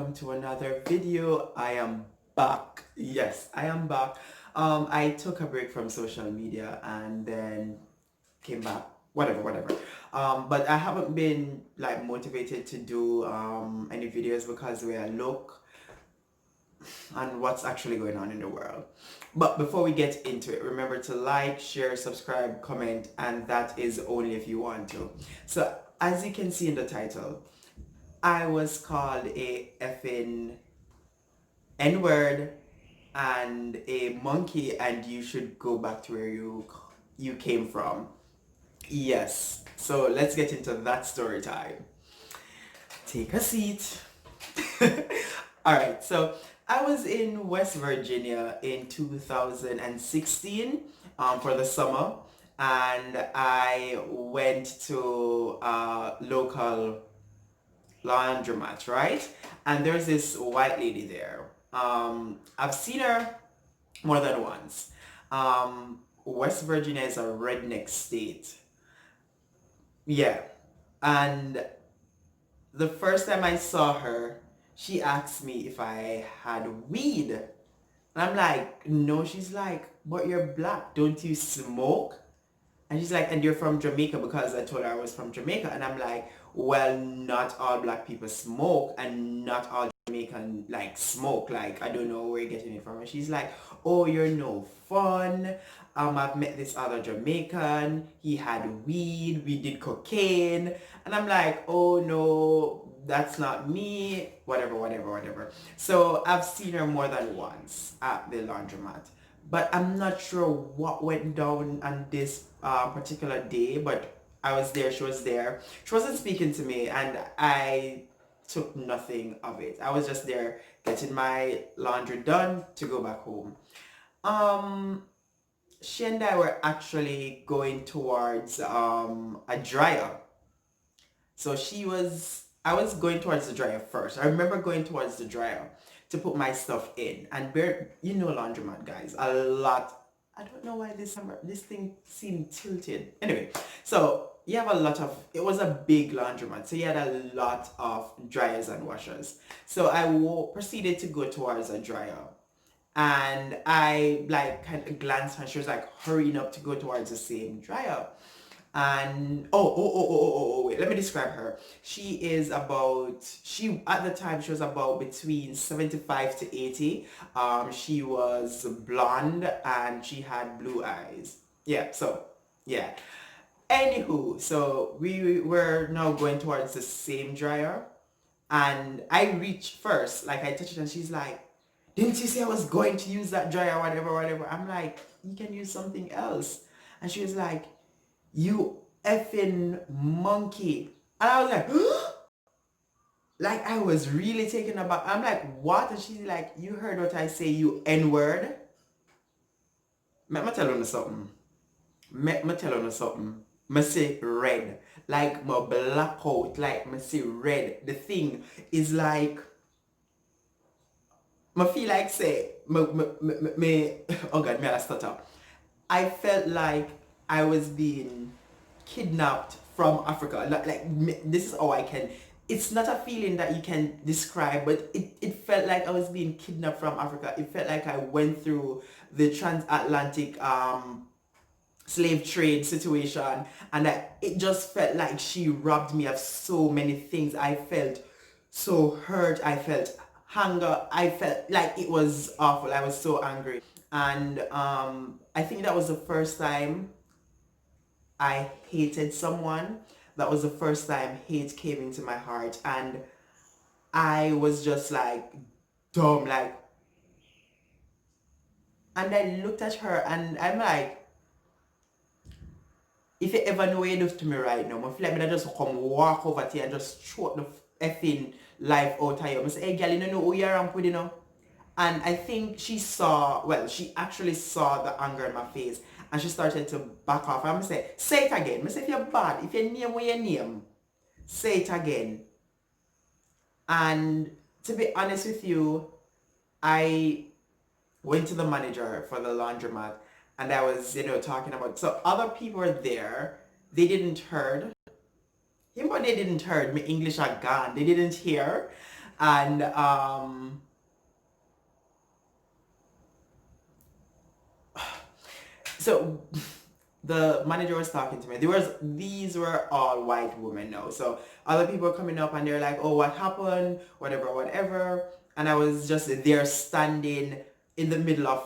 welcome to another video. I am back. Yes, I am back. I took a break from social media and then came back. Whatever. But I haven't been like motivated to do any videos because where I look and what's actually going on in the world. But before we get into it, remember to like, share, subscribe, comment, and that is only if you want to. So as you can see in the title, I was called a effing N-word and a monkey, and you should go back to where you came from. Yes. So let's get into that story time. Take a seat. All right. So I was in West Virginia in 2016 for the summer, and I went to a local laundromat, right? And there's this white lady there. I've seen her more than once. West Virginia is a redneck state. Yeah. And the first time I saw her, she asked me if I had weed. And I'm like, no. She's like, but you're black. Don't you smoke? And she's like, and you're from Jamaica, because I told her I was from Jamaica. And I'm like, well, not all black people smoke and not all Jamaican like smoke. Like, I don't know where you're getting it from. And she's like, oh, you're no fun. I've met this other Jamaican. He had weed. We did cocaine. And I'm like, oh no, that's not me. Whatever. So I've seen her more than once at the laundromat. But I'm not sure what went down on this particular day, but I was there, she was there. She wasn't speaking to me and I took nothing of it. I was just there getting my laundry done to go back home. She and I were actually going towards a dryer. So I was going towards the dryer first. I remember going towards the dryer to put my stuff in. And laundromat guys, a lot. I don't know why this thing seemed tilted. Anyway, so you have a lot of, it was a big laundromat. So you had a lot of dryers and washers. So I proceeded to go towards a dryer. And I like kind of glanced and she was like hurrying up to go towards the same dryer. And wait, let me describe her. She at the time she was about between 75 to 80. She was blonde and she had blue eyes. Yeah. Anywho, so we were now going towards the same dryer and I reached first, like I touched it and she's like, didn't you say I was going to use that dryer, whatever. I'm like, you can use something else. And she was like, you effing monkey. And I was like, like I was really taken aback. I'm like, what? And she's like, you heard what I say, you N-word? Let me tell you something. Me say red. Like my blackout. Like me say red. The thing is like, I feel like say, oh God, me I stutter. I felt like I was being kidnapped from Africa. This is how I can, it's not a feeling that you can describe, but it felt like I was being kidnapped from Africa. It felt like I went through the transatlantic slave trade situation, and it just felt like she robbed me of so many things. I felt so hurt. I felt hunger. I felt like it was awful. I was so angry. And I think that was the first time I hated someone. That was the first time hate came into my heart. And I was just like dumb. And I looked at her and I'm like, if you ever know what you do to me right now, I feel like I just come walk over to you and just choke the effing life out of you. I say, hey girl, you don't know who you're around with, you know? And I think she actually saw the anger in my face and she started to back off. I'm going to say it again. I say, if you're bad, if you name what you name, say it again. And to be honest with you, I went to the manager for the laundromat and I was, talking about, so other people were there. They didn't heard. Him, but they didn't heard me English are gone. They didn't hear. And so the manager was talking to me. These were all white women now. So other people were coming up and they're like, oh, what happened? Whatever, whatever. And I was just there standing in the middle of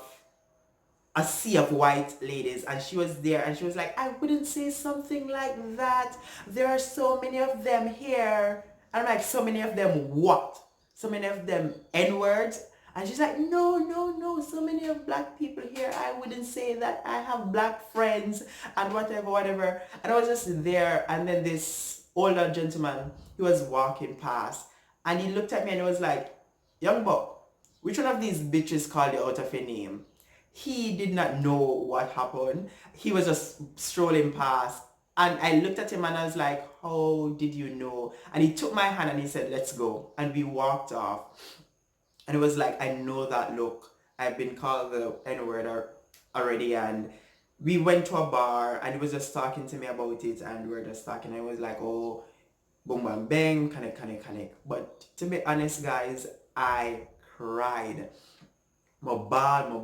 a sea of white ladies, and she was there and she was like, I wouldn't say something like that. There are so many of them here. And I'm like, so many of them what? So many of them N-words? And she's like, no, no, no, so many of black people here. I wouldn't say that. I have black friends and whatever, whatever. And I was just there, and then this older gentleman, he was walking past and he looked at me and he was like, young buck, which one of these bitches called you out of your name? He did not know what happened. He was just strolling past. And I looked at him and I was like, how did you know? And he took my hand and he said, let's go. And we walked off. And it was like, I know that look. I've been called the N-word already. And we went to a bar and he was just talking to me about it. And we were just talking. I was like, oh, boom, bang, bang, connect, connect, connect. But to be honest, guys, I cried. My ball,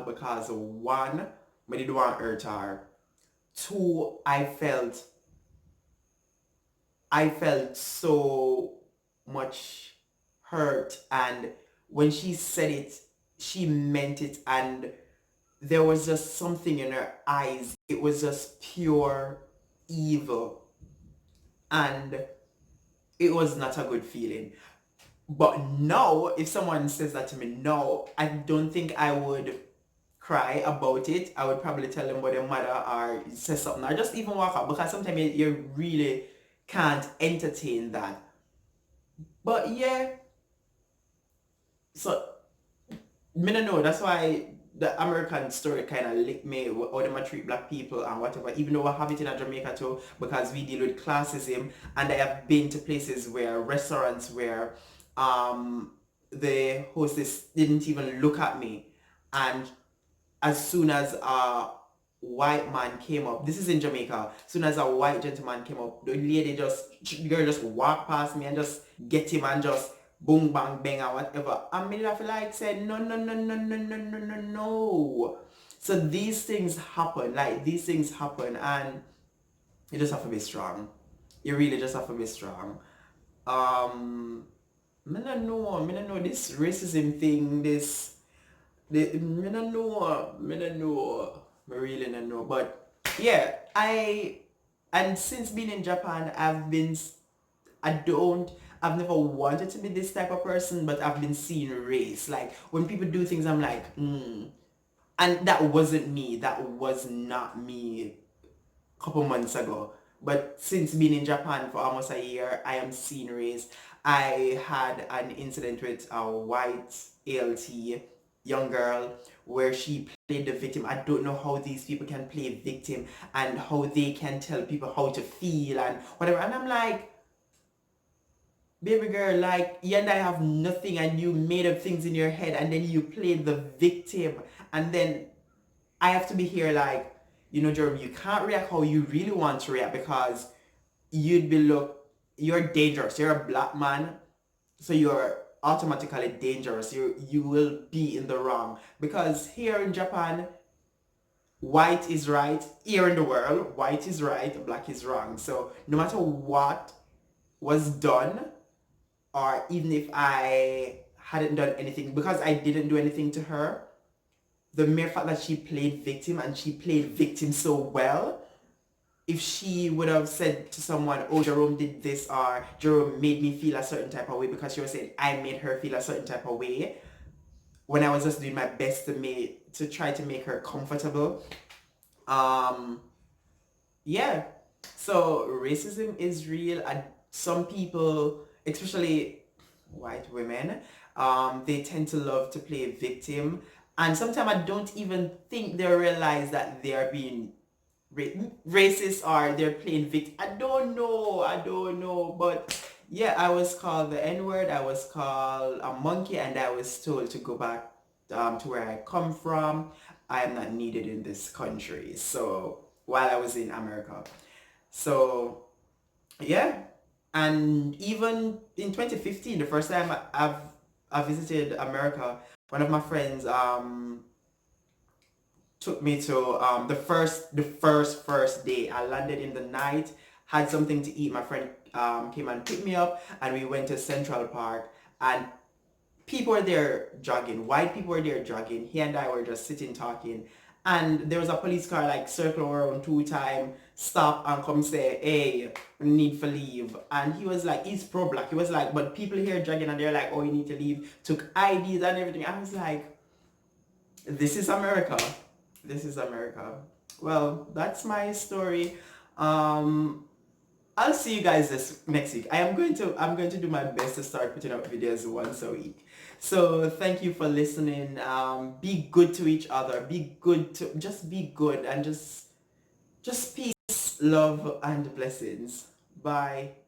because one, I didn't want to hurt her. Two, I felt so much hurt, and when she said it, she meant it, and there was just something in her eyes. It was just pure evil, and it was not a good feeling. But now, if someone says that to me now, I don't think I would cry about it. I would probably tell them about their mother or say something or just even walk out, because sometimes you really can't entertain that. But yeah, so me no know. That's why the American story kind of licked me, how them treat black people and whatever. Even though I have it in Jamaica too, because we deal with classism, and I have been to places where restaurants where the hostess didn't even look at me, and as soon as a white man came up, this is in Jamaica, as soon as a white gentleman came up, the girl just walked past me and just get him and just boom, bang, bang, or whatever. I mean, I feel like said, no, no, no, no, no, no, no, no, no. So these things happen, and you just have to be strong. You really just have to be strong. Me no know this racism thing, me no know, me really no know. But yeah, and since being in Japan, I've never wanted to be this type of person, but I've been seeing race. Like, when people do things, I'm like, And that wasn't me. That was not me a couple months ago. But since being in Japan for almost a year, I am seeing race. I had an incident with a white ALT young girl where she played the victim. I don't know how these people can play victim and how they can tell people how to feel and whatever. And I'm like, baby girl, like, you and I have nothing, and you made up things in your head, and then you played the victim, and then I have to be here like, Jeremy, you can't react how you really want to react, because you're dangerous. You're a black man, so you're automatically dangerous. You will be in the wrong, because here in Japan, white is right. Here in the world, white is right, black is wrong. So no matter what was done, or even if I hadn't done anything, because I didn't do anything to her, the mere fact that she played victim, and she played victim so well, if she would have said to someone, oh, Jerome did this, or Jerome made me feel a certain type of way, because she was saying I made her feel a certain type of way, when I was just doing my best to try to make her comfortable. Yeah. So racism is real, and some people, especially white women, they tend to love to play victim, and sometimes I don't even think they realize that they are being racist, or they're playing victim. I don't know, but yeah, I was called the N-word, I was called a monkey, and I was told to go back to where I come from. I am not needed in this country. So while I was in America, so yeah, And even in 2015, the first time I visited America, one of my friends took me to the first day. I landed in the night, had something to eat. My friend came and picked me up, and we went to Central Park. And people were there jogging. White people were there jogging. He and I were just sitting talking. And there was a police car like circle around 2 times, stop and come say, hey, we need for leave. And he was like, he's pro-black. He was like, but people here jogging and they're like, oh, you need to leave. Took IDs and everything. I was like, this is America. This is America. Well, that's my story. Um, I'll see you guys this next week. I'm going to do my best to start putting up videos once a week. So thank you for listening. Be good to each other. Be good and just peace, love, and blessings. Bye.